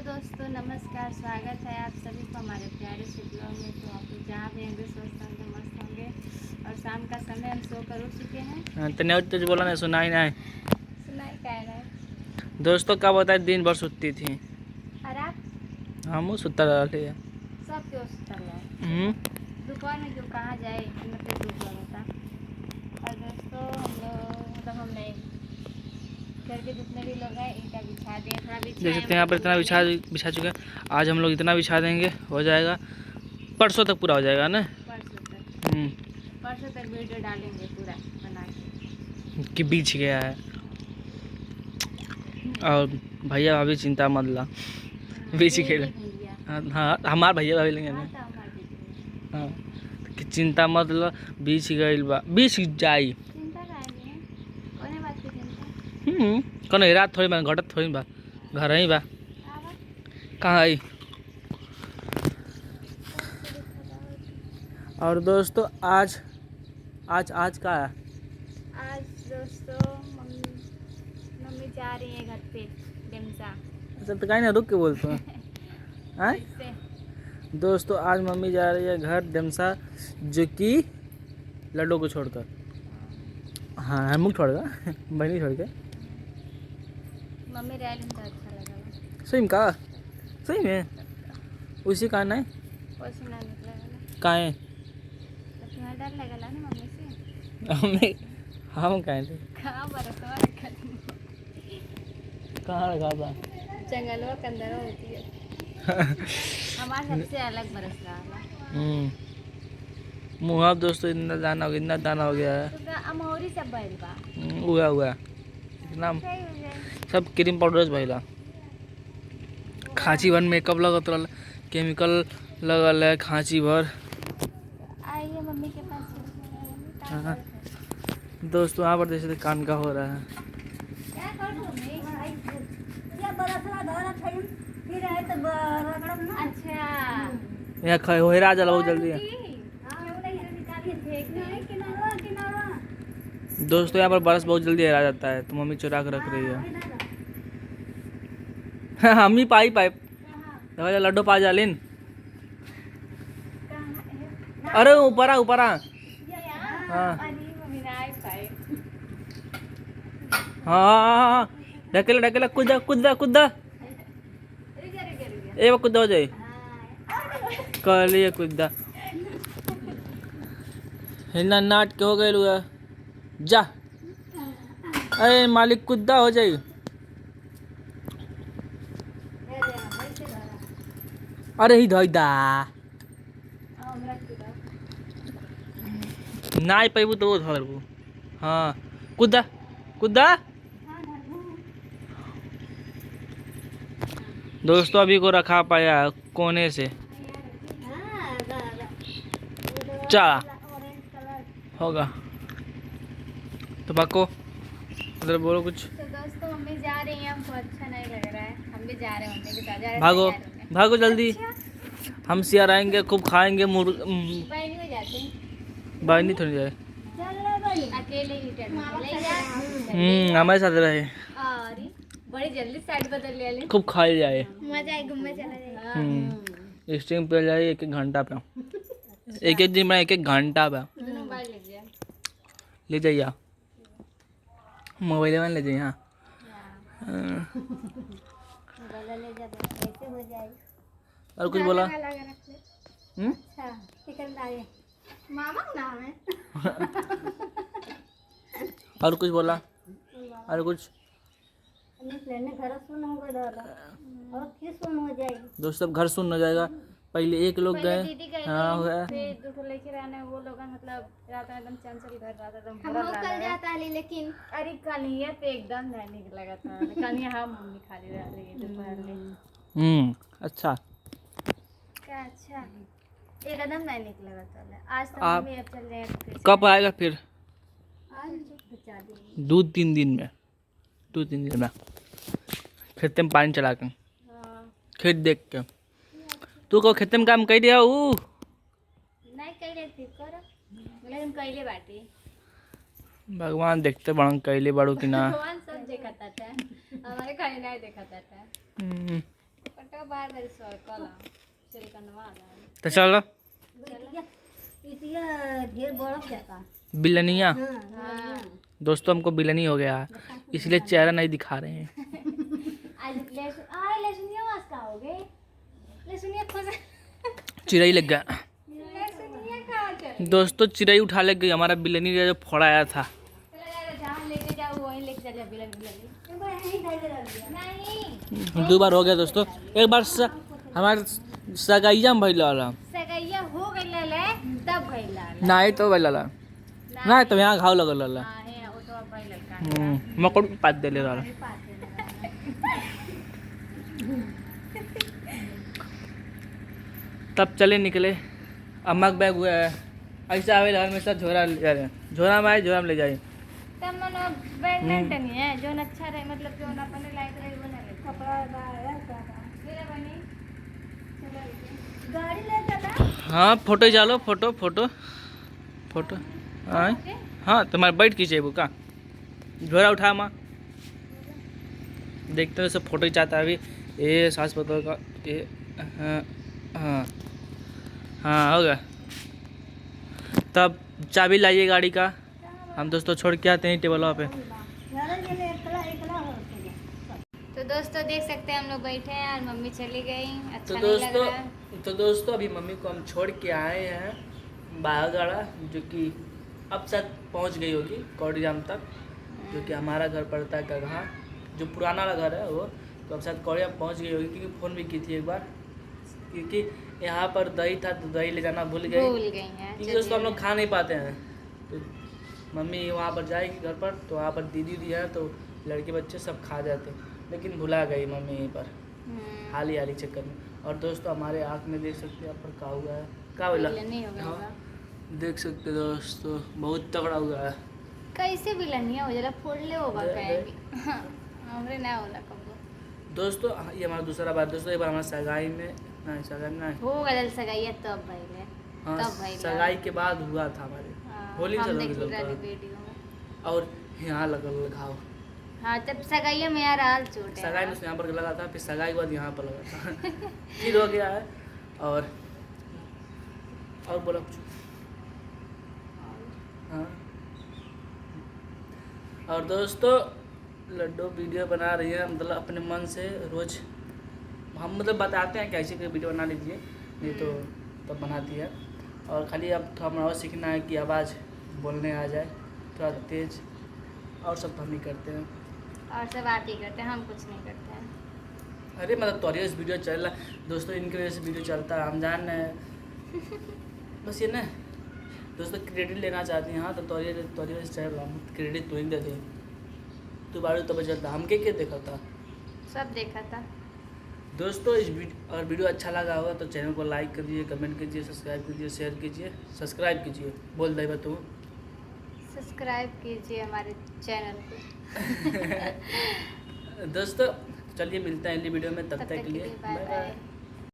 दोस्तों नमस्कार, स्वागत है आप सभी को हमारे प्यारे से ब्लॉग में। तो आप लोग जहाँ भी होंगे स्वस्थ होंगे, मस्त होंगे। और शाम का समय हम सो कर उठ चुके हैं। तने तुझे बोला ना सुनाई ना सुनाई कह रहा है दोस्तों का बताए दिन भर सुतती थी। और आप हम सुता रहे हैं। सब क्यों कर रहे हैं दुकान में क्यों कहाँ जाए, मतलब धूप लगा था। और दोस्तों हम लोग हम नहीं घर के जितने भी लोग हैं ईंटा बिछा दिए, थोड़ा देख बिछा सकते हैं यहाँ पर इतना बिछा चुका है। आज हम लोग इतना बिछा देंगे, हो जाएगा परसों तक पूरा हो जाएगा ना। परसों तक वीडियो डालेंगे पूरा बना के कि बीच गया है। और भैया भाभी चिंता मत ला, बीच खेल। हाँ हमार भैया भाभी लेंगे ना। हाँ कि चिंता मत ला, बीच गइल बा, बीच जाई। कौन रात थोड़ी बा, घटत थोड़ी बा, घर ही बा। कहाँ आई। और दोस्तों आज आज आज का है। आज दोस्तों मम्मी जा रही है घर पे डेमसा। अच्छा तो कहीं ना रुक के बोलते हैं। दोस्तों आज मम्मी जा रही है घर डेमसा, जो कि लड्डू को छोड़कर। हाँ हम छोड़ गया बहनी छोड़ के। मम्मी रह तो अच्छा लगा। सही में कहा, सही में उसी का नहीं पसीना निकलेगा का है। तो तुम्हें डर लगेगा ना मम्मी से। हमें हम कहें थे कहाँ बरसवा कहाँ रखा था। जंगलों के अंदर होती है हमारे सबसे अलग बरस रहा है। मुँह दोस्तों इतना दाना हो गया, इतना दाना हो गया है। तो अमौरी सब बैल बा हुआ हुआ इतना सब क्रीम पाउडर भैला। खांची भर मेकअप लगत रहा, केमिकल लगल है खांची भर। आइए मम्मी के पास। हाँ दोस्तों यहाँ पर जैसे कान का हो रहा है। अच्छा यहाँ खा हो रहा जला बहुत जल्दी है। दोस्तों यहाँ पर बरस बहुत जल्दी आ जाता है, तो मम्मी चुरा कर रख रही है। हम ही पाई पाइप लड्डू पा जालिन। अरे ऊपर आ ऊपर आ। हाँ हाँ ढकेला ढकेला कूदा कूदा कूदा ए कूदा हो जाए कहलिए कूदा हिना नाट के हो गए हुआ जा। अरे मालिक कूदा हो जाए। अरे ही धोइदा ना पैबू तो धरबू। हाँ कूदा कूदा। दोस्तों अभी को रखा पाया कोने से चला होगा तो पक्को उधर बोलो कुछ। तो दोस्तों मम्मी जा रही है, हमको अच्छा नहीं लग रहा है, हम भी जा रहे हैं मम्मी के साथ। जा रहे भागो भागो जल्दी। अच्छा? हम सियार आएंगे खूब खाएंगे बैल में जाते हैं बाहर नहीं थोड़ी जाए। अकेले ही हमारे साथ रहे और बड़ी जल्दी साइड बदल ले खूब खाए जाए। मजा आए, घूमने चला जाए। स्ट्रीम पे जाए एक एक घंटा पे, एक एक दिन में एक एक घंटा पे ले जाइए मोबाइल में ले जाइए। हाँ और कुछ बोला। मामा नाम है और कुछ बोला और कुछ। दोस्त सब घर सुन हो जाएगा। पहले एक लोग गए दीदी गए हाँ हुआ फिर दूसरे लेके रहने वो लोग मतलब रात में एकदम चंचल घर रात एकदम कल जाता है। लेकिन अरे कन्हैया पे एकदम नहीं लगा था। कन्हैया हम मम्मी खाली रह रही दोपहर में। अच्छा क्या अच्छा एकदम नहीं निकला था। आज तो मम्मी अब चल रहे हैं। कब आएगा फिर। आज 2-3 दिन में, 2-3 दिन में खेत में पानी चला के खेत देख के। तू को खेत में काम कर दिया नहीं कइले थी कर लेकिन कइले बाटी। भगवान देखते बड़ा कैले बड़ू कि ना। भगवान सब देखता था, हमारे कहीं नहीं देखता था। का बाहर बार सर्कल चल कनवा रहा तो चलो ढेर बर्फ जाता। बिलनिया हां दोस्तों हमको बिलनी हो गया इसलिए चेहरा नहीं दिखा रहे हैं। आज लहसुनिया वास का हो गए लहसुनिया खोज चिड़ई लग गया लहसुनिया कहां चल दोस्तों, चिड़ई उठा ले गई हमारा बिलनी जो फोड़ा आया था। चला जा जहां लेके जाओ वहीं लेके जा बिलन एक बार यहीं धैर्य रख दिया। नहीं 2 बार हो गया दोस्तों। एक बार हमारे सगाइया में भइल वाला सगैया हो गइल ले तब भइल नहीं तो भइल वाला नहीं तो यहाँ घाव लगल वाला हां है वो तो भइल का मकड़ पात देले वाला। तब चले निकले अम्मा के बैग हुआ है ऐसा आवे हमेशा झोरा ले जा रहे हैं झोरा में आए झोरा में ले जाए। तब मनो बैडमिंटन ही है जो अच्छा रहे मतलब जो अपन लायक रहे वो ना ले कपड़ा बाहर का मेरा बनी गाड़ी ले चला। हाँ फोटो चालो फोटो हाँ तुम्हारे बैठ खींचे का झोरा उठा माँ देखते हैं सब फोटो चाहता है अभी ये सास पतो का ये हाँ हाँ हाँ हो गया। तब चाबी लाइए गाड़ी का हम दोस्तों छोड़ के आते हैं टेबल पे। तो दोस्तों देख सकते हैं हम लोग बैठे हैं और मम्मी चली गई अच्छा तो नहीं लग दोस्तों रहा अभी मम्मी को हम छोड़ के आए हैं बागाड़ा जो कि अब शायद पहुंच गई होगी कौड़ीराम तक जो कि हमारा घर पड़ता है कगहा जो पुराना वाला घर है वो। तो अब शायद कौड़ीराम पहुंच गई होगी क्योंकि फ़ोन भी की थी एक बार क्योंकि यहाँ पर दही था तो दही ले जाना भूल गई हैं क्योंकि दोस्तों हम लोग खा नहीं पाते हैं। तो मम्मी वहाँ पर जाएगी घर पर तो वहाँ पर दीदी दी है तो लड़के बच्चे सब खा जाते लेकिन भुला गई मम्मी यहीं पर हाली चक्कर में। और दोस्तों हमारे आँख में देख सकते हैं यहाँ पर का हुआ है का बोला नहीं होगा हाँ, देख सकते हैं दोस्तों बहुत तगड़ा हुआ है। कैसे बिलनिया हो जरा फोड़ ले होगा दे- कहीं हमरे ना होला कबो दोस्तों ये हमारा दूसरा बात दोस्तों एक बार हमारा सगाई में नहीं हो गया सगाई तब भइले हाँ तब भइले सगाई के बाद हुआ था हमारे होली हम से देख लगा रहे था। वीडियो में और यहाँ लगल घाव हाँ तब सगाई में यार हाल चोट है सगाई में उसने यहाँ पर लगा था फिर सगाई के बाद यहाँ पर लगा था फिर हो गया है। और बोला कुछ हाँ। और दोस्तों लड्डू वीडियो बना रही है मतलब अपने मन से रोज हम मतलब बताते हैं कैसे कोई वीडियो बना लीजिए नहीं तो तब बनाती है। और खाली अब थोड़ा और सीखना है कि आवाज़ बोलने आ जाए थोड़ा तेज और सब हम ही करते हैं और सब आप ही करते हैं हम कुछ नहीं करते हैं। अरे मतलब तो इस वीडियो चल रहा दोस्तों इनकी वजह से वीडियो चलता है हम जान रहे हैं बस ये ना दोस्तों क्रेडिट लेना चाहती हैं। हाँ तो तोरी वजह से चल रहा हूँ क्रेडिट तो ही दे दे तू बारू तो बचता हम के देखा था सब देखा था दोस्तों। इस अगर वीडियो अच्छा लगा होगा तो चैनल को लाइक कीजिए कमेंट कीजिए सब्सक्राइब कीजिए शेयर कीजिए सब्सक्राइब कीजिए बोल दे तू सब्सक्राइब कीजिए हमारे चैनल को दोस्तों चलिए मिलते हैं अगली वीडियो में तब तब तक के लिए बाय बाय बाय। बाय।